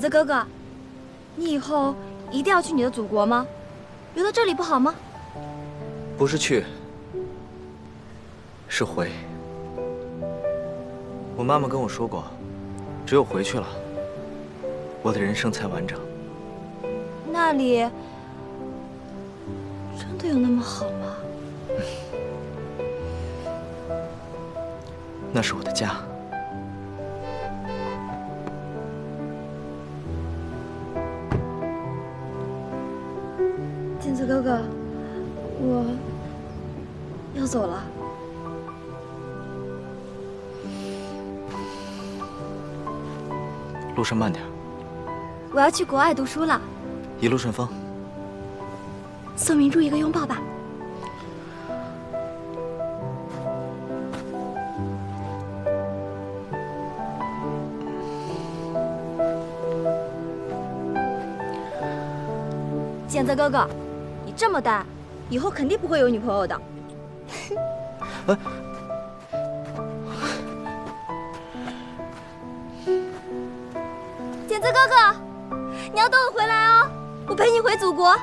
子哥哥，你以后一定要去你的祖国吗？留在这里不好吗？不是去，是回。我妈妈跟我说过，只有回去了，我的人生才完整。那里真的有那么好吗？那是我的家。金子哥哥，我要走了。路上慢点，我要去国外读书了。一路顺风。送明珠一个拥抱吧。简子哥哥，你这么呆，以后肯定不会有女朋友的。简子哥哥，你要等我回来哦，我陪你回祖国。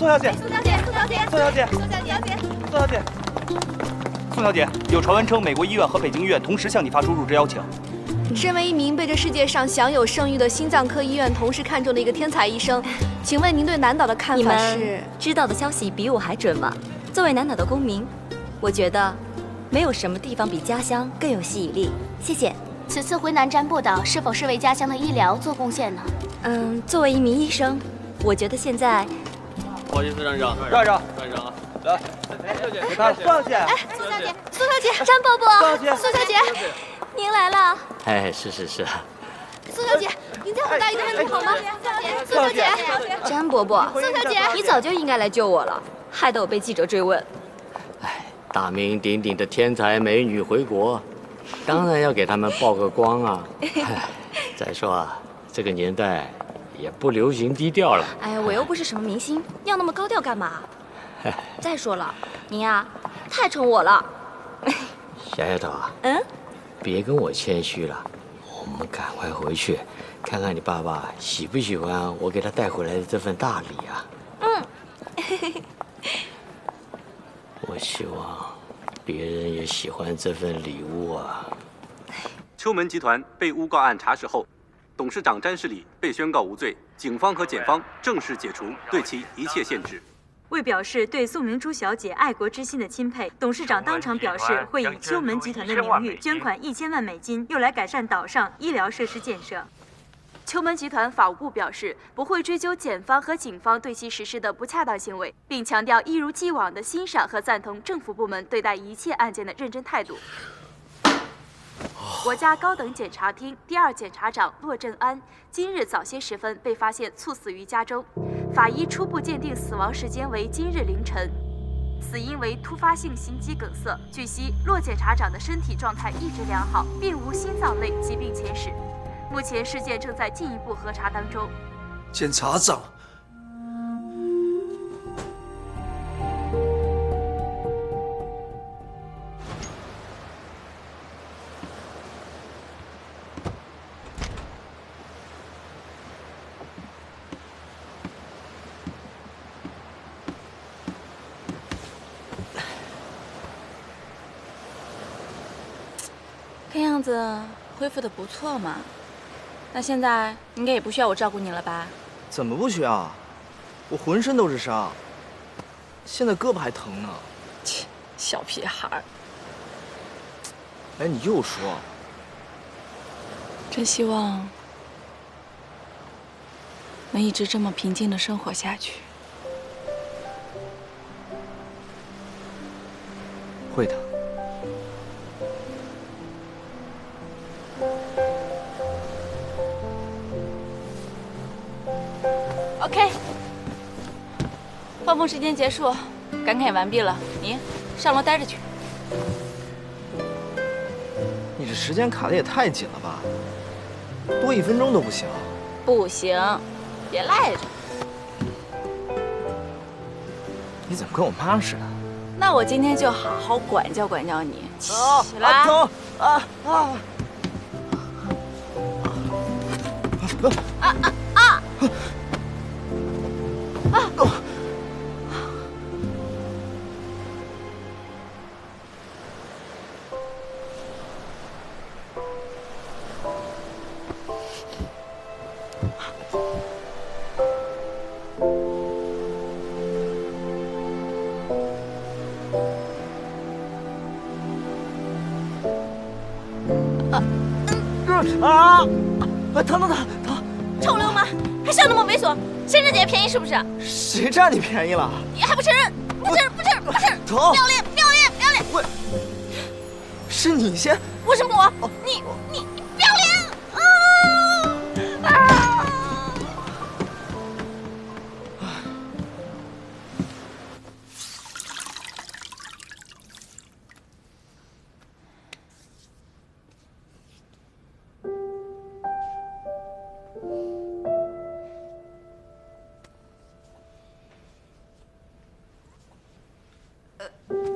宋小姐，宋小姐，宋小姐，宋小姐，宋小姐，宋小姐，宋小姐，有传闻称美国医院和北京医院同时向你发出入职邀请。身为一名被这世界上享有盛誉的心脏科医院同时看中的一个天才医生，请问您对南岛的看你法们是？知道的消息比我还准吗？作为南岛的公民，我觉得没有什么地方比家乡更有吸引力。谢谢。此次回南瞻部岛，是否是为家乡的医疗做贡献呢？作为一名医生，我觉得现在不好意思，让让啊！来，别看了，宋小姐，哎，宋小姐，宋小姐，张伯伯，宋小姐，您来了。哎，是。宋小姐，您再回答一个问题好吗？宋小姐，詹伯伯，宋小姐，你早就应该来救我了，害得我被记者追问。哎，大名鼎鼎的天才美女回国，当然要给他们曝个光啊！再说啊，这个年代也不流行低调了。哎呀，我又不是什么明星，要那么高调干嘛？再说了，您呀，太宠我了。小丫头啊，别跟我谦虚了，我们赶快回去，看看你爸爸喜不喜欢我给他带回来的这份大礼啊。我希望别人也喜欢这份礼物啊。秋门集团被诬告案查实后，董事长詹世礼被宣告无罪，警方和检方正式解除对其一切限制。为表示对宋明珠小姐爱国之心的钦佩，董事长当场表示会以秋门集团的名誉捐款1000万美金，用来改善岛上医疗设施建设。秋门集团法务部表示，不会追究检方和警方对其实施的不恰当行为，并强调一如既往地欣赏和赞同政府部门对待一切案件的认真态度。国家高等检察厅第2检察长骆振安今日早些时分被发现猝死于家中，法医初步鉴定死亡时间为今日凌晨，死因为突发性心肌梗塞。据悉，骆检察长的身体状态一直良好，并无心脏类疾病前史。目前事件正在进一步核查当中。检察长，看样子恢复的不错嘛。那现在应该也不需要我照顾你了吧？怎么不需要？我浑身都是伤，现在胳膊还疼呢。切，小屁孩儿。哎，你又说。真希望能一直这么平静的生活下去。会的。OK， 放风时间结束，赶考也完毕了，你上楼待着去。你这时间卡的也太紧了吧？多1分钟都不行。不行，别赖着。你怎么跟我妈似的？那我今天就好好管教管教你。起来！啊疼！啊！疼！臭流氓，还笑那么猥琐，谁占姐姐便宜是不是？谁占你便宜了？你还不承认？不承认！疼！不要脸！喂，是你先。为什么我？你不要脸！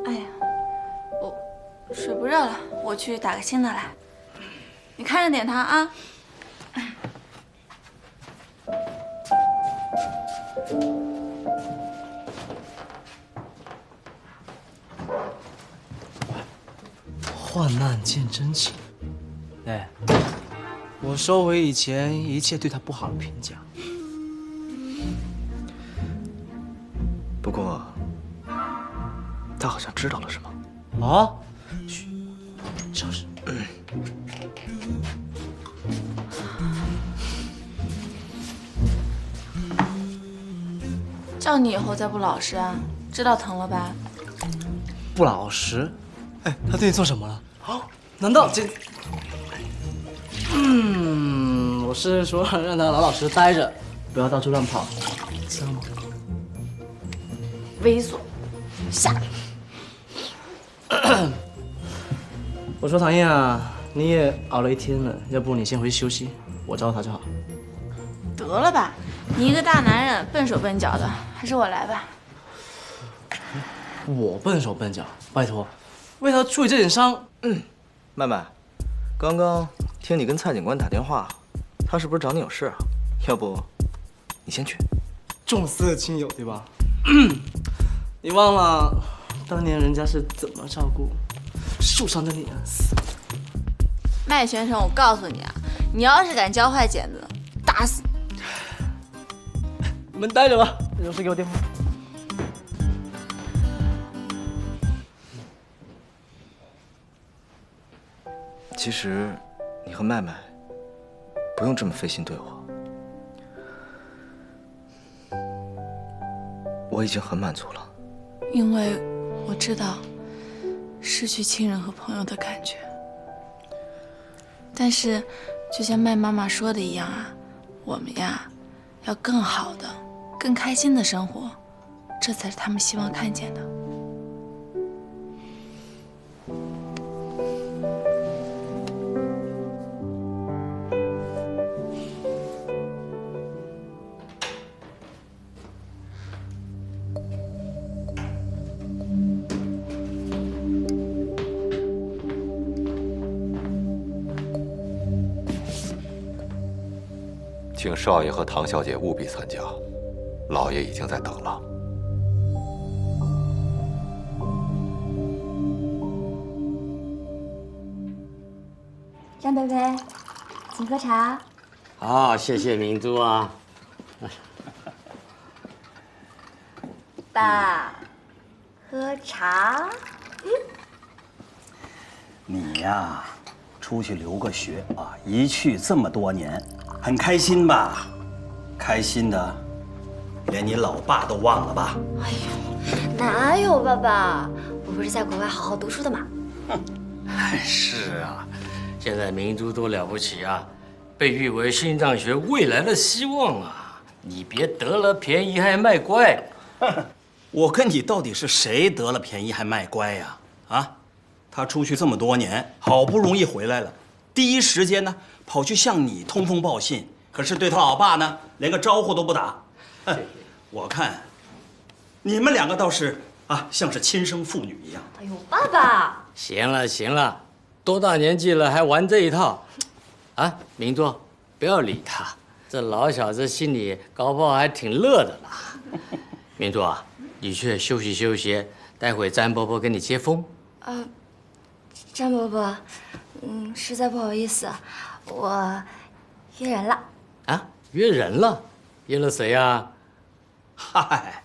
哎呀，水不热了，我去打个新的来。你看着点它啊。患难见真情。哎，我收回以前一切对他不好的评价。不过，他好像知道了什么。啊？嘘，小声。叫你以后再不老实啊，知道疼了吧？不老实？哎，他对你做什么了？啊？难道这……我是说让他老老实待着，不要到处乱跑，知道吗？猥琐，下来。我说唐燕啊，你也熬了一天了，要不你先回去休息，我照顾他就好。得了吧，你一个大男人笨手笨脚的，还是我来吧。我笨手笨脚，拜托，为他处理这点伤。麦麦，刚刚听你跟蔡警官打电话，他是不是找你有事啊？要不你先去。重色轻友，对吧？你忘了当年人家是怎么照顾受伤的你啊？麦先生，我告诉你啊，你要是敢教坏剪子，打死你！你们待着吧，有事给我电话。其实，你和麦麦不用这么费心对我，我已经很满足了。因为我知道失去亲人和朋友的感觉。但是，就像麦妈妈说的一样啊，我们呀，要更好的、更开心的生活，这才是他们希望看见的。请少爷和唐小姐务必参加，老爷已经在等了。张贝贝，请喝茶。好，谢谢明珠啊。爸，喝茶。你呀，出去留个学啊，一去这么多年，很开心吧？开心的，连你老爸都忘了吧？哎呦，哪有爸爸？我不是在国外好好读书的吗？是啊，现在明珠多了不起啊，被誉为心脏学未来的希望啊！你别得了便宜还卖乖。我跟你到底是谁得了便宜还卖乖呀？啊，他出去这么多年，好不容易回来了，第一时间呢跑去向你通风报信，可是对他老爸呢连个招呼都不打。我看你们两个倒是啊，像是亲生父女一样。哎呦，爸爸！行了行了，多大年纪了还玩这一套？啊，明珠，不要理他，这老小子心里搞不好还挺乐的啦。明珠啊，你去休息休息，待会詹伯伯给你接风。张伯伯，实在不好意思，我约人了。啊，约人了？约了谁呀？嗨，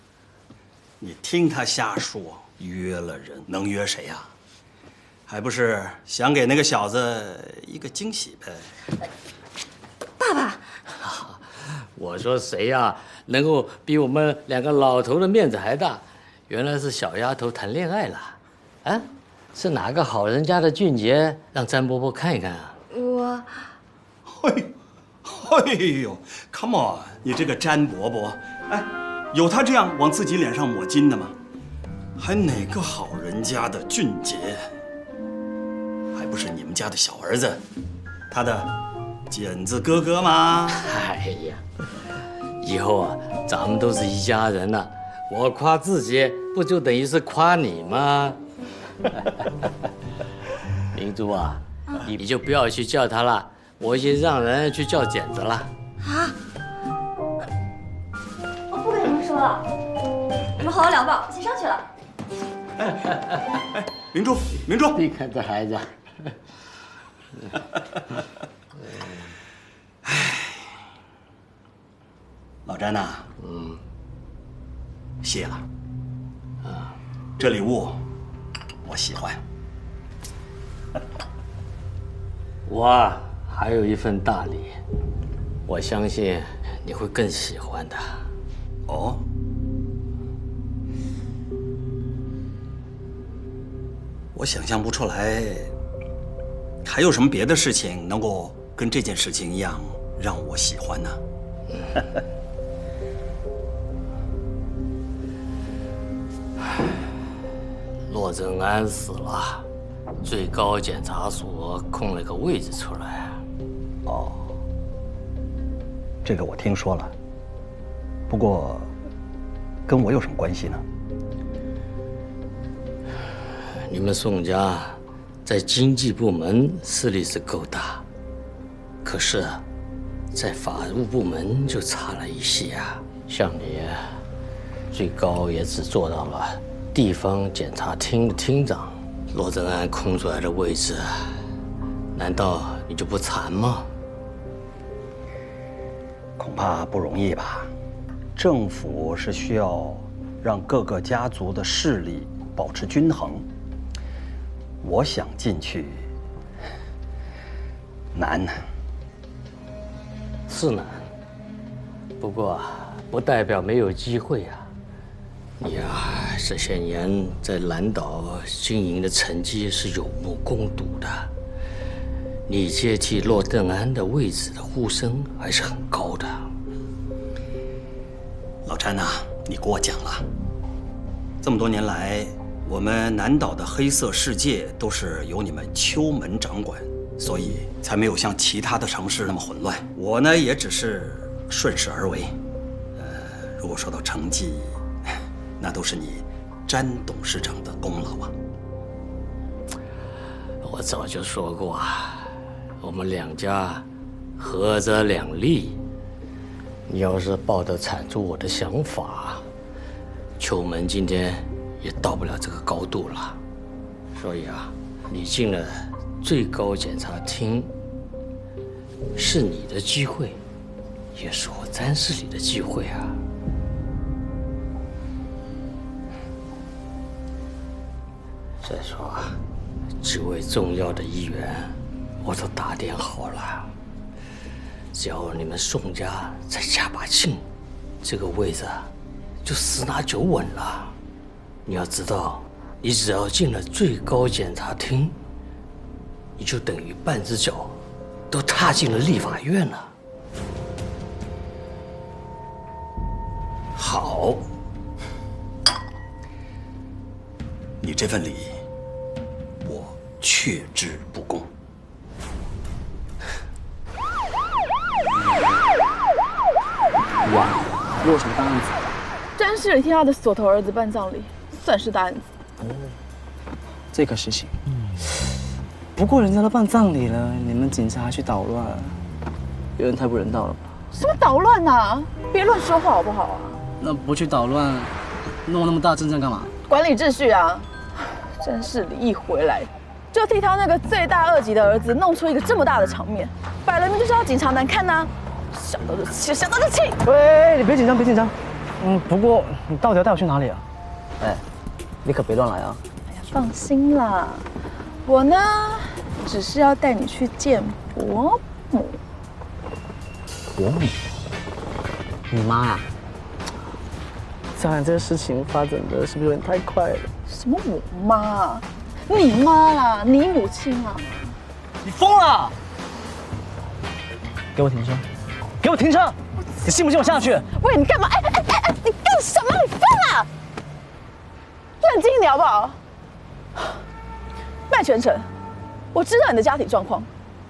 你听他瞎说，约了人能约谁呀？还不是想给那个小子一个惊喜呗。爸爸，我说谁呀，能够比我们两个老头的面子还大？原来是小丫头谈恋爱了，啊？是哪个好人家的俊杰，让詹伯伯看一看啊？我，哎呦 ，Come on， 你这个詹伯伯，哎，有他这样往自己脸上抹金的吗？还哪个好人家的俊杰？还不是你们家的小儿子，他的剪子哥哥吗？哎呀，以后啊，咱们都是一家人了。我夸自己，不就等于是夸你吗？明珠啊，你就不要去叫他了，我已经让人去叫剪子了。啊！我不跟你们说了，你们好好聊吧，我先上去了。哎，明珠，明珠，你看这孩子。哎，老詹呐，谢了。这礼物我喜欢。我还有一份大礼，我相信你会更喜欢的。哦。我想象不出来，还有什么别的事情能够跟这件事情一样让我喜欢呢？骆正安死了，最高检察所空了个位置出来。哦，这个我听说了，不过跟我有什么关系呢？你们宋家在经济部门势力是够大，可是，在法务部门就差了一些啊。像你，最高也只做到了地方检察厅的厅长。骆正安空出来的位置，难道你就不馋吗？恐怕不容易吧。政府是需要让各个家族的势力保持均衡。我想进去，难。是难，不过不代表没有机会呀。你啊，这些年在蓝岛经营的成绩是有目共睹的。你接替骆正安的位置的呼声还是很高的。老詹呐，你过奖了。这么多年来，我们南岛的黑色世界都是由你们秋门掌管，所以才没有像其他的城市那么混乱。我呢，也只是顺势而为。如果说到成绩，那都是你詹董事长的功劳啊。我早就说过啊，我们两家合则两利。你要是抱得铲除我的想法，秋门今天也到不了这个高度了。所以啊，你进了最高检察厅，是你的机会，也是我詹氏里的机会啊。再说啊，几位重要的议员我都打点好了，只要你们宋家再加把劲，这个位子就十拿九稳了。你要知道，你只要进了最高检察厅，你就等于半只脚都踏进了立法院了。好，你这份礼，我却之不恭。哇，又有什么大案子？詹氏里替他的锁头儿子办葬礼，算是大案子。哦，这个事情。不过人家都办葬礼了，你们警察还去捣乱，有点太不人道了吧？什么捣乱啊？别乱说话好不好啊？那不去捣乱，弄那么大阵仗干嘛？管理秩序啊！詹氏里一回来，就替他那个罪大恶极的儿子弄出一个这么大的场面，摆了明就是要警察难看呐！想到就气，想到就气。喂，你别紧张，别紧张。不过你到底要带我去哪里啊？哎，你可别乱来啊！哎呀，放心啦，我呢，只是要带你去见伯母。伯母？你妈呀？当然，这个事情发展的是不是有点太快了？什么我妈啊？你妈啦，你母亲啊！你疯了！给我停车！给我停车！你信不信我下去？喂，你干嘛？哎，你干什么？你疯了！冷静一点好不好？麦全成，我知道你的家庭状况，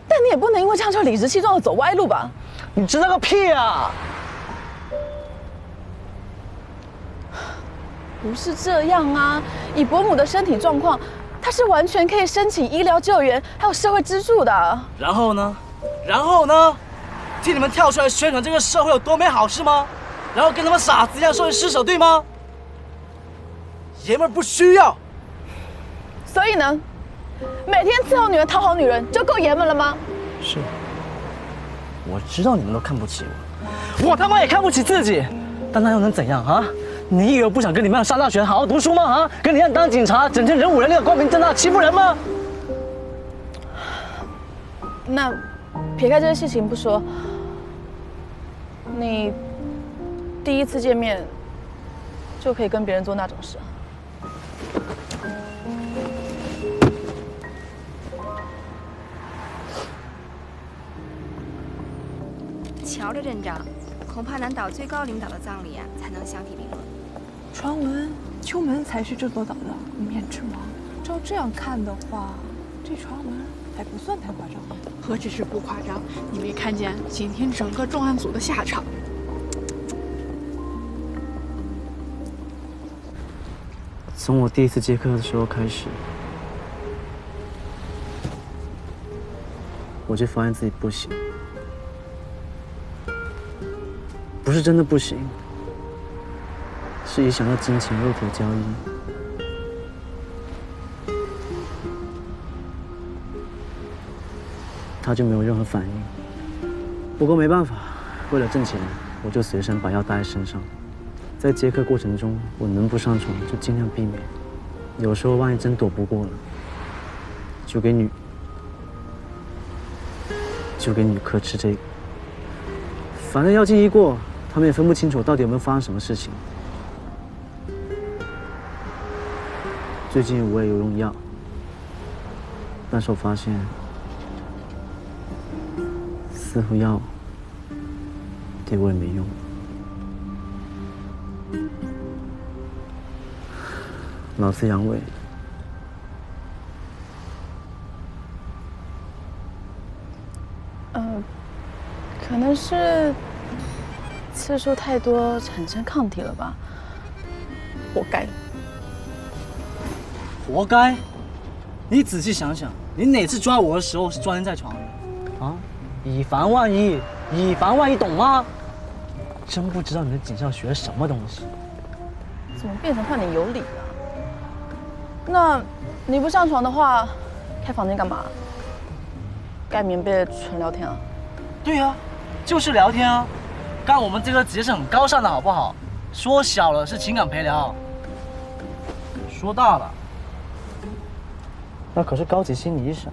但你也不能因为这样就理直气壮的走歪路吧？你知道个屁啊！不是这样啊！以伯母的身体状况，她是完全可以申请医疗救援还有社会资助的。然后呢？然后呢？替你们跳出来宣传这个社会有多没好事吗？然后跟他们傻子一样受人施舍，对吗？爷们儿不需要。所以呢，每天伺候女人、讨好女人，就够爷们了吗？是。我知道你们都看不起我，我他妈也看不起自己，但那又能怎样啊？你以为我不想跟你们一样上大学、好好读书吗？啊，跟你一样当警察，整天人五人六，光明正大欺负人吗？那撇开这些事情不说，你第一次见面就可以跟别人做那种事啊？瞧着镇长，恐怕南岛最高领导的葬礼啊，才能相提并论。传闻秋门才是这座岛的无冕之王。照这样看的话，这传闻还不算太夸张。何止是不夸张？你没看见今天整个重案组的下场？从我第一次接课的时候开始，我就发现自己不行，不是真的不行，是一想到金钱、肉体的交易，他就没有任何反应。不过没办法，为了挣钱，我就随身把药带在身上。在接客过程中，我能不上床就尽量避免。有时候万一真躲不过了，就给女科吃这个。反正药劲一过，他们也分不清楚到底有没有发生什么事情。最近我也有用药，但是我发现似乎药对我也没用。老子阳痿，可能是次数太多产生抗体了吧，活该。活该？你仔细想想，你哪次抓我的时候是专人在床的？啊，以防万一，以防万一，懂吗？真不知道你的警校学了什么东西。怎么变成换你有理了？那你不上床的话，开房间干嘛？盖棉被纯聊天啊？对啊，就是聊天啊。干我们这个职业是很高尚的，好不好？说小了是情感陪聊，说大了那可是高级心理医生。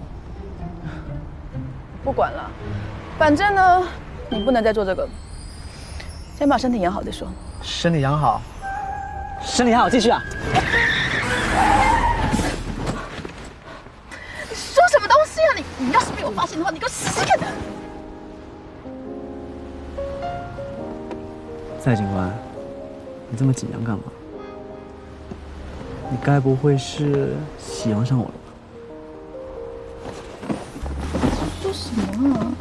不管了，反正呢，你不能再做这个，先把身体养好再说。身体养好，身体养好，继续啊！你说什么东西啊？你要是被我发现的话，你给我死死看的！蔡警官，你这么紧张干嘛？你该不会是喜欢上我了吧？说什么啊？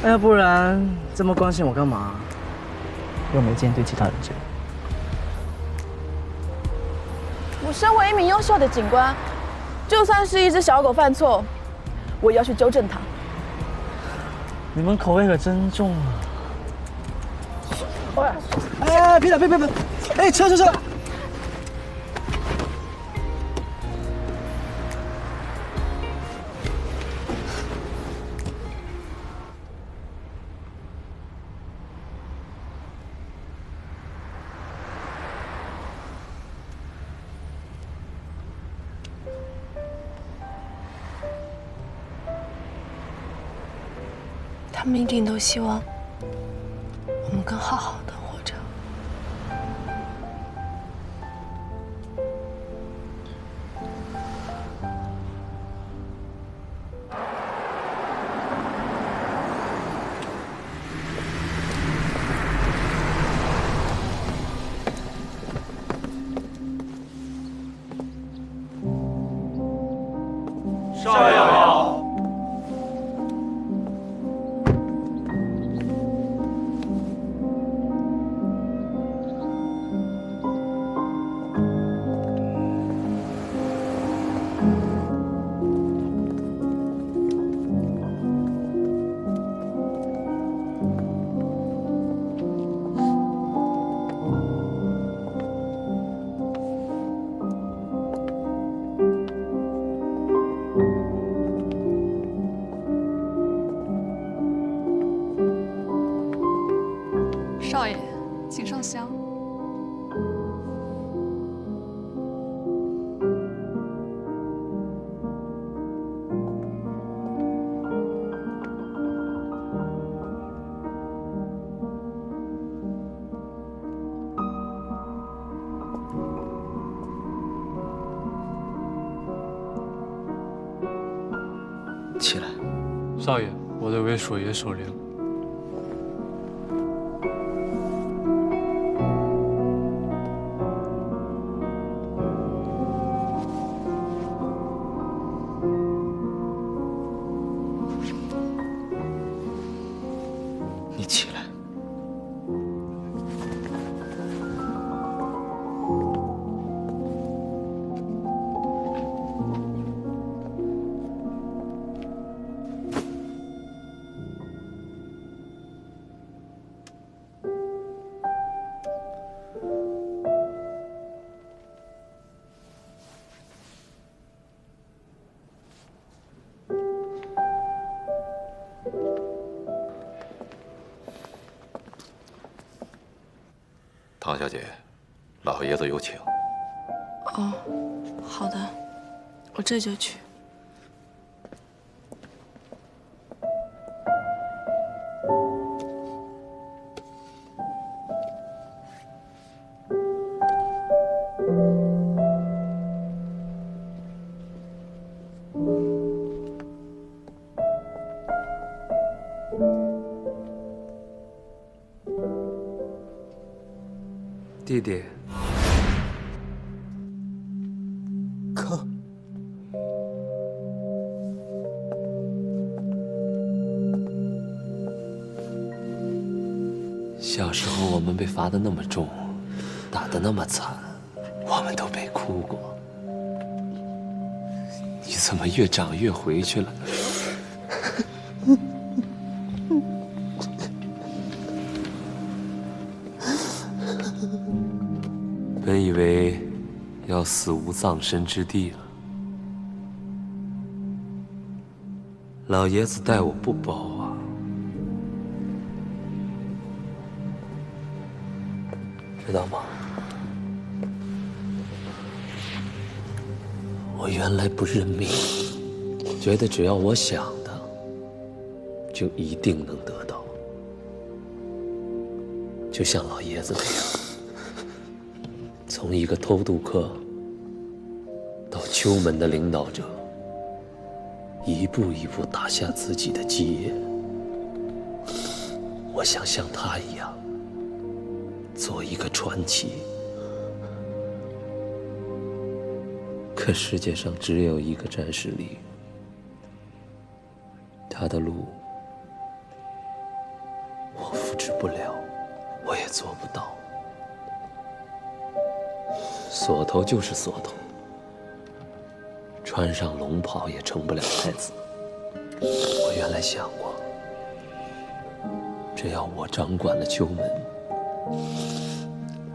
哎呀，不然这么关心我干嘛？又没见对其他人这样。我身为一名优秀的警官，就算是一只小狗犯错，我也要去纠正它。你们口味可真重啊！喂，哎，别！哎，车！他们一定都希望我们更好好的活着。少爷好。少爷，请上香。起来，少爷，我得为索爷守灵。你起来。唐小姐，老爷子有请。哦，好的，我这就去。弟弟，哥，小时候我们被罚得那么重，打得那么惨，我们都没哭过。你怎么越长越回去了？本以为要死无葬身之地了，老爷子待我不薄啊。知道吗？我原来不认命，觉得只要我想的，就一定能得到。就像老爷子那样，从一个偷渡客到秋门的领导者，一步一步打下自己的基业。我想像他一样，做一个传奇。可世界上只有一个战士里，他的路我复制不了，我也做不到。锁头就是锁头，穿上龙袍也成不了太子。我原来想过，只要我掌管了秋门，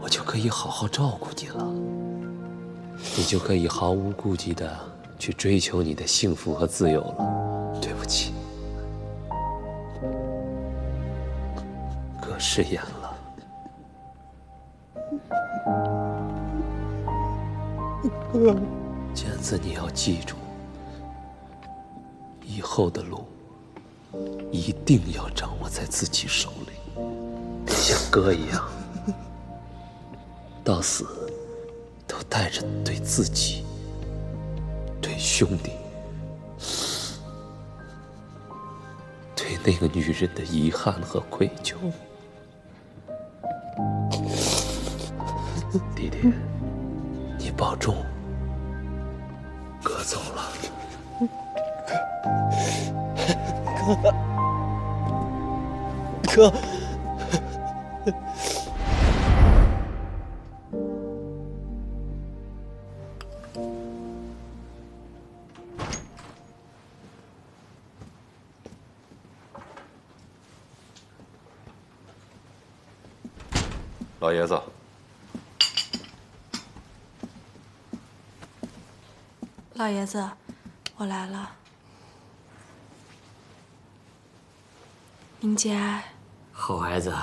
我就可以好好照顾你了。你就可以毫无顾忌地去追求你的幸福和自由了。对不起，哥食言了。哥，剪子，你要记住，以后的路一定要掌握在自己手里，得像哥一样，到死都带着对自己、对兄弟、对那个女人的遗憾和愧疚。弟弟，你保重，哥走了。哥。老爷子，老爷子，我来了。您节哀。好孩子，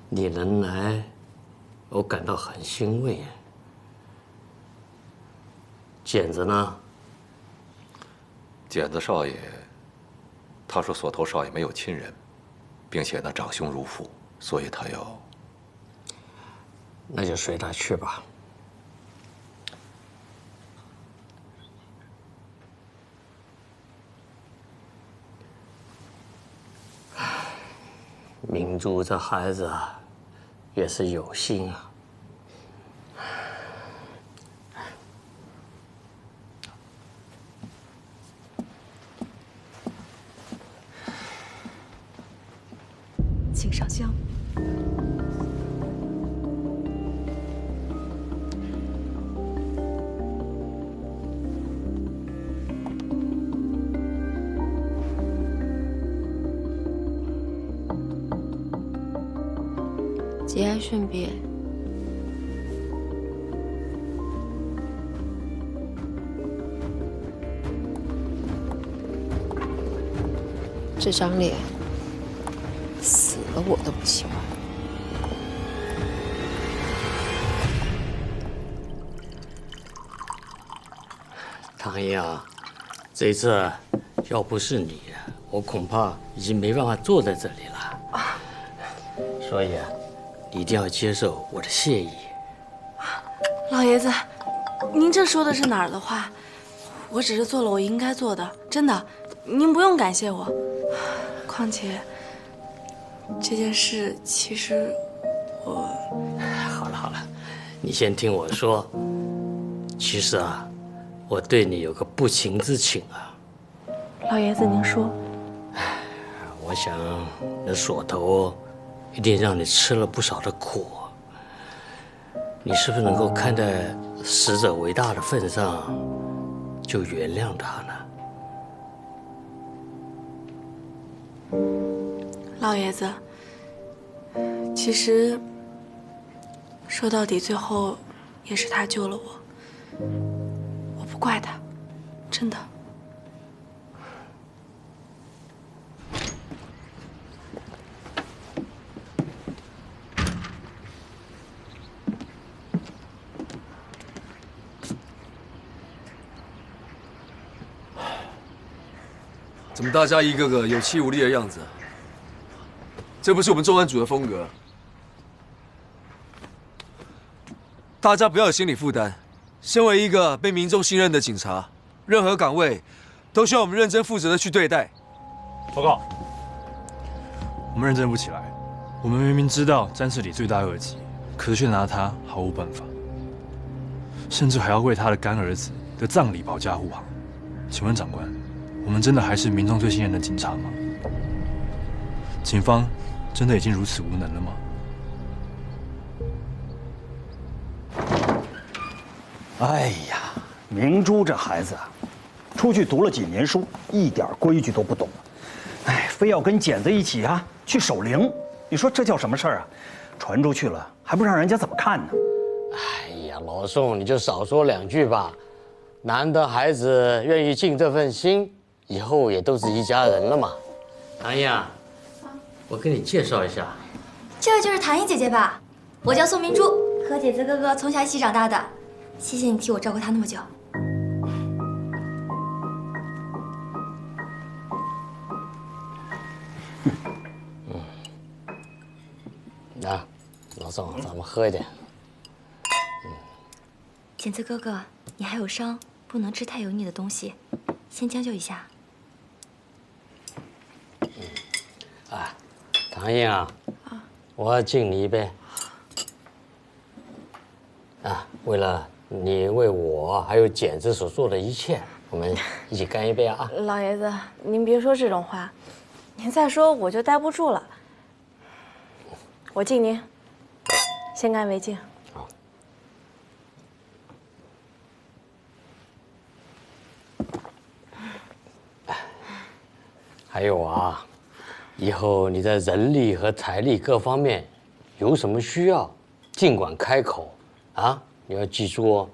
你能来，我感到很欣慰。剪子呢？剪子少爷，他说锁头少爷没有亲人，并且呢长兄如父，所以他要。那就随他去吧。明珠这孩子也是有心啊。请上香。节哀顺变。这张脸死了我都不奇怪。唐爷啊，这一次要不是你，我恐怕已经没办法坐在这里了。所以啊，你一定要接受我的谢意。老爷子，您这说的是哪儿的话？我只是做了我应该做的，真的，您不用感谢我。况且这件事其实我……好了好了，你先听我说。其实啊，我对你有个不情之请啊。老爷子，您说。我想那锁头一定让你吃了不少的苦。你是不是能够看在死者为大的份上，就原谅他呢？老爷子，其实说到底，最后也是他救了我，我不怪他，真的。怎么大家一个个有气无力的样子？这不是我们重案组的风格。大家不要有心理负担。身为一个被民众信任的警察，任何岗位都需要我们认真负责的去对待。报告，我们认真不起来。我们明明知道詹士里罪大恶极，可是却拿他毫无办法，甚至还要为他的干儿子的葬礼保驾护航。请问长官，我们真的还是民众最信任的警察吗？警方真的已经如此无能了吗？哎呀，明珠这孩子啊，出去读了几年书，一点规矩都不懂。哎，非要跟简子一起啊去守灵，你说这叫什么事儿啊？传出去了还不让人家怎么看呢？哎呀，老宋你就少说2句吧。难得孩子愿意尽这份心，以后也都是一家人了嘛。唐英啊，我给你介绍一下，这就是唐英姐姐吧？我叫宋明珠，和简子哥哥从小一起长大的。谢谢你替我照顾他那么久。啊，老宋，咱们喝一点。简子哥哥，你还有伤，不能吃太油腻的东西，先将就一下。啊，唐英啊，我敬你一杯。啊，为了你为我还有简子所做的一切，我们一起干一杯啊！老爷子，您别说这种话，您再说我就待不住了。我敬您，先干为敬。还有啊，以后你在人力和财力各方面有什么需要，尽管开口啊！你要记住哦。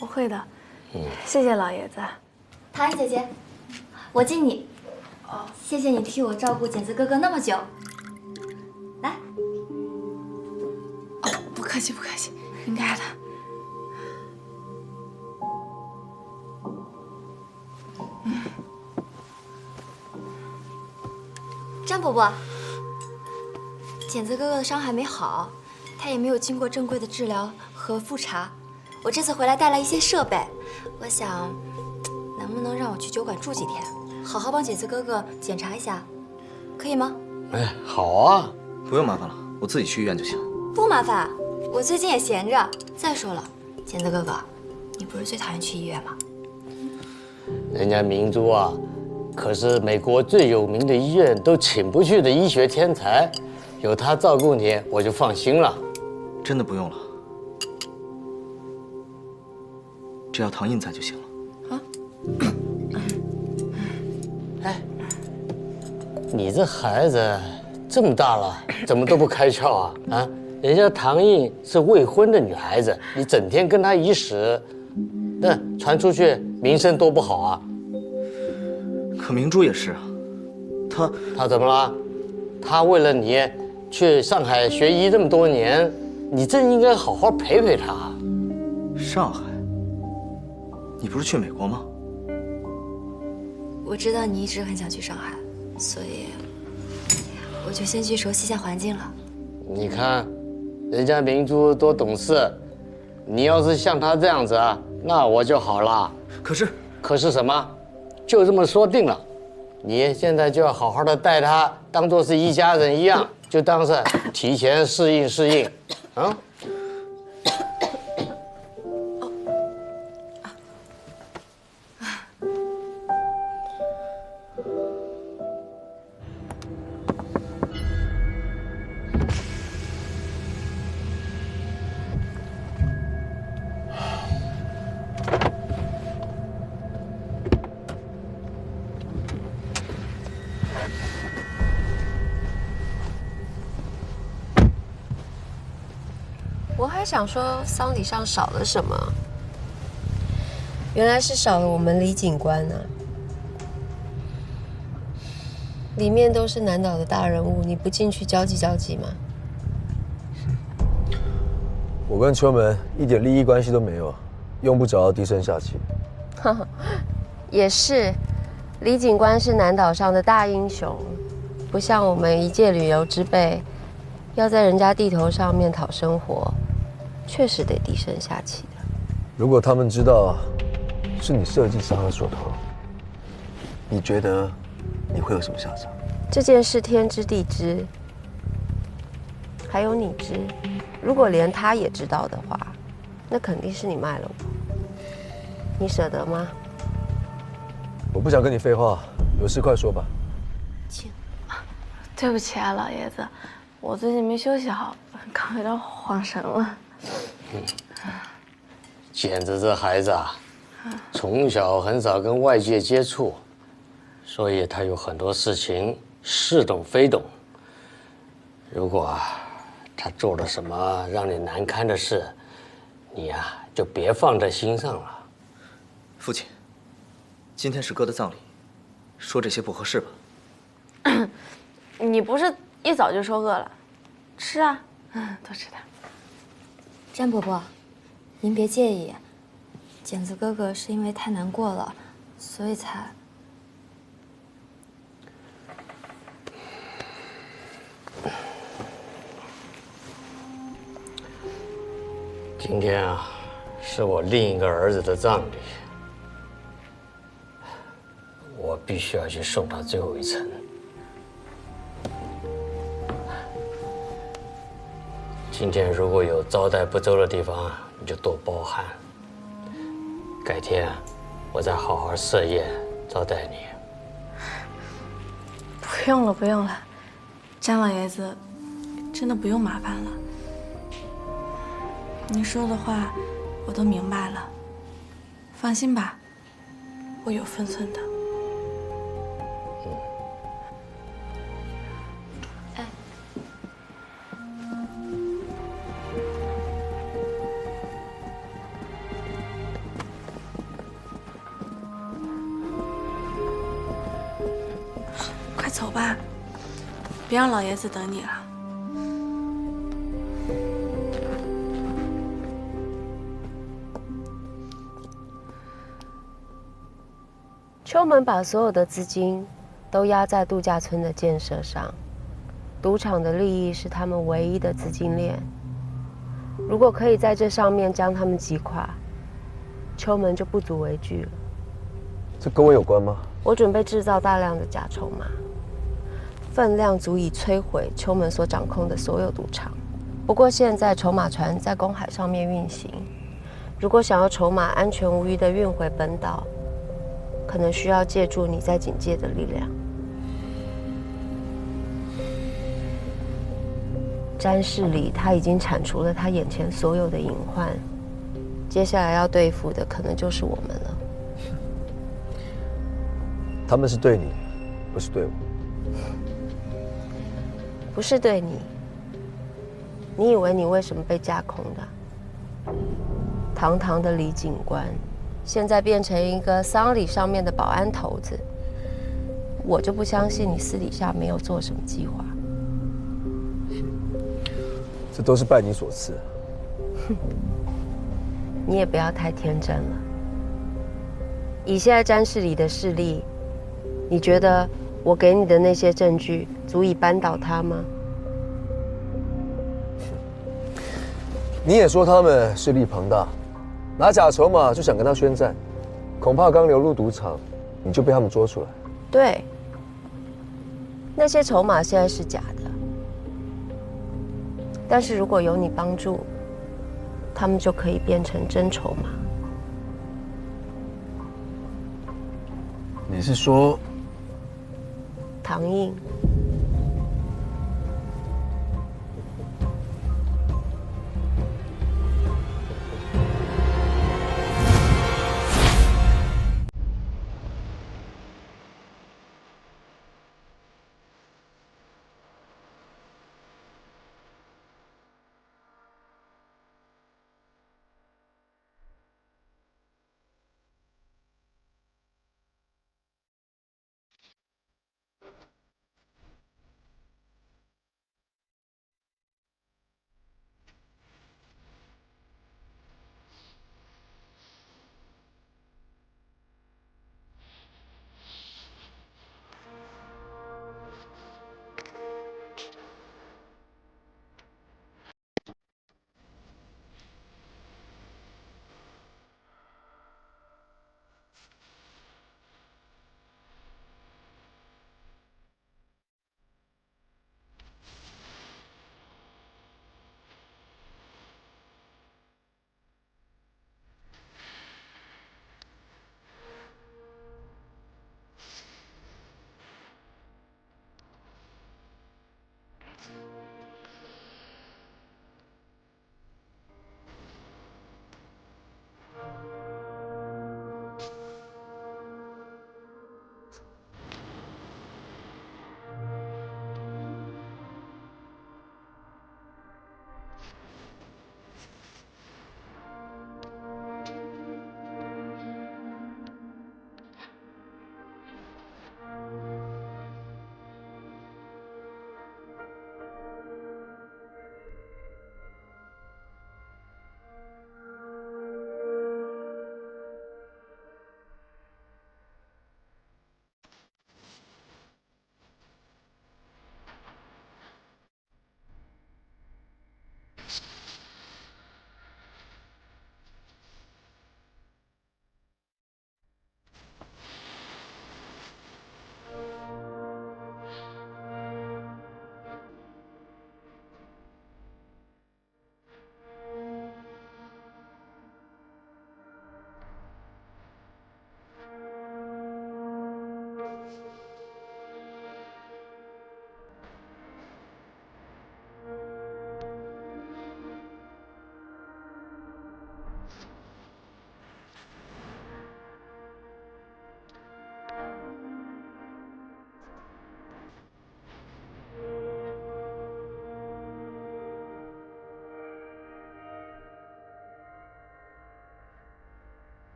我会的。谢谢老爷子。唐英姐姐，我敬你。哦，谢谢你替我照顾简子哥哥那么久。来。哦，不客气不客气，应该的。张伯伯，简子哥哥的伤还没好，他也没有经过正规的治疗和复查。我这次回来带了一些设备，我想，能不能让我去酒馆住几天，好好帮简子哥哥检查一下，可以吗？哎，好啊，不用麻烦了，我自己去医院就行。不麻烦，我最近也闲着。再说了，简子哥哥，你不是最讨厌去医院吗？人家明珠啊，可是美国最有名的医院都请不去的医学天才，有他照顾你，我就放心了。真的不用了，只要唐印在就行了。啊？哎，你这孩子这么大了，怎么都不开窍啊？啊，人家唐印是未婚的女孩子，你整天跟她一使，那传出去名声多不好啊！可明珠也是啊，她怎么了？她为了你去上海学医这么多年，你真应该好好陪陪她。上海？你不是去美国吗？我知道你一直很想去上海，所以我就先去熟悉一下环境了。你看，人家明珠多懂事，你要是像她这样子啊，那我就好了。可是什么？就这么说定了，你现在就要好好的带她，当做是一家人一样，就当是提前适应，啊。我还想说丧礼上少了什么，原来是少了我们李警官呢。里面都是南岛的大人物，你不进去交际交际吗？我跟秋门一点利益关系都没有，用不着低声下气。也是，李警官是南岛上的大英雄，不像我们一介旅游之辈，要在人家地头上面讨生活，确实得低声下气的。如果他们知道是你设计杀了锁头，你觉得你会有什么下场？这件事天知地知，还有你知。如果连他也知道的话，那肯定是你卖了我。你舍得吗？我不想跟你废话，有事快说吧。对不起啊，老爷子，我最近没休息好，刚有点晃神了。简子这孩子啊，从小很少跟外界接触，所以他有很多事情似懂非懂。如果他做了什么让你难堪的事，你呀就别放在心上了。父亲，今天是哥的葬礼，说这些不合适吧？你不是一早就说饿了？吃啊，多吃点。詹伯伯，您别介意，简子哥哥是因为太难过了，所以才……今天啊，是我另一个儿子的葬礼，我必须要去送他最后一程。今天如果有招待不周的地方，你就多包涵。改天我再好好设宴招待你。不用了，不用了，詹老爷子，真的不用麻烦了。您说的话我都明白了，放心吧，我有分寸的。快走吧，别让老爷子等你了。秋门把所有的资金都压在度假村的建设上，赌场的利益是他们唯一的资金链。如果可以在这上面将他们击垮，秋门就不足为惧了。这跟我有关吗？我准备制造大量的假筹码，分量足以摧毁秋门所掌控的所有赌场。不过现在筹码船在公海上面运行，如果想要筹码安全无虞地运回本岛，可能需要借助你在警界的力量。詹士里他已经铲除了他眼前所有的隐患，接下来要对付的可能就是我们了。他们是对你，不是对我。不是对你。你以为你为什么被架空的？堂堂的李警官，现在变成一个丧礼上面的保安头子，我就不相信你私底下没有做什么计划。这都是拜你所赐。你也不要太天真了。以现在詹士里的势力，你觉得我给你的那些证据足以扳倒他吗？你也说他们势力庞大，拿假筹码就想跟他宣战，恐怕刚流入赌场，你就被他们捉出来。对，那些筹码现在是假的，但是如果有你帮助，他们就可以变成真筹码。你是说，唐印